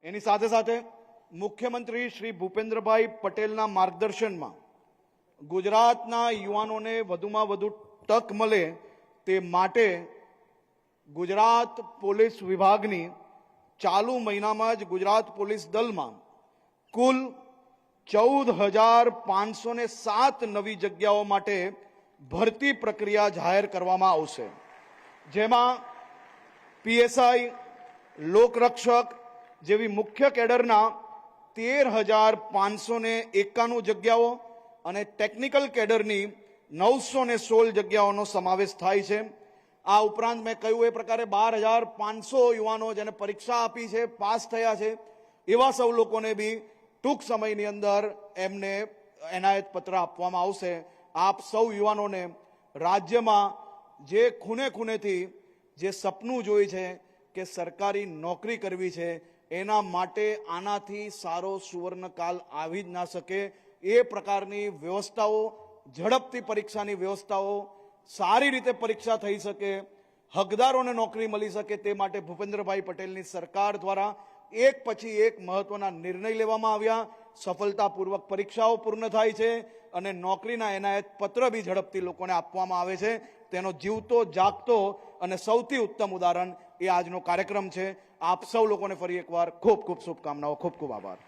એની સાથે સાથે મુખ્યમંત્રી શ્રી ભૂપેન્દ્રભાઈ પટેલના માર્ગદર્શનમાં ગુજરાતના યુવાનોને વધુમાં વધુ તક મળે તે માટે ગુજરાત પોલીસ વિભાગની ચાલુ મહિનામાં જ ગુજરાત પોલીસ દળમાં કુલ 14,507 નવી જગ્યાઓ માટે ભરતી પ્રક્રિયા જાહેર કરવામાં આવશે, જેમાં પીએસઆઈ, લોકરક્ષક જેવી મુખ્ય કેડરના 13,591 જગ્યાઓ અને ટેકનિકલ કેડરની 916 જગ્યાઓનો સમાવેશ થાય છે। આ ઉપરાંત મેં કહ્યું એ પ્રકારે 12,500 યુવાનો જેને પરીક્ષા આપી છે, પાસ થયા છે, એવા સૌ લોકોને બી ટૂંક સમયની અંદર એમને એનાયત પત્ર આપવામાં આવશે। આપ સૌ યુવાનોને રાજ્યમાં જે ખૂણેથી જે સપનું જોઈ છે કે સરકારી નોકરી કરવી છે, એના માટે આનાથી સારો સુવર્ણકાલ આવી જ ના શકે। એ પ્રકારની વ્યવસ્થાઓ, ઝડપથી પરીક્ષાની વ્યવસ્થાઓ, સારી રીતે પરીક્ષા થઈ શકે, હકદારોને નોકરી મળી શકે તે માટે ભૂપેન્દ્રભાઈ પટેલની સરકાર દ્વારા એક પછી એક મહત્વના નિર્ણય લેવામાં આવ્યા। સફળતાપૂર્વક પરીક્ષાઓ પૂર્ણ થાય છે અને નોકરીના એનાયત પત્ર બી ઝડપથી લોકોને આપવામાં આવે છે। તેનો જીવતો જાગતો અને સૌથી ઉત્તમ ઉદાહરણ એ આજનો કાર્યક્રમ છે। આપ સૌ લોકોને ફરી એકવાર ખૂબ ખૂબ શુભકામનાઓ, ખૂબ ખૂબ આભાર।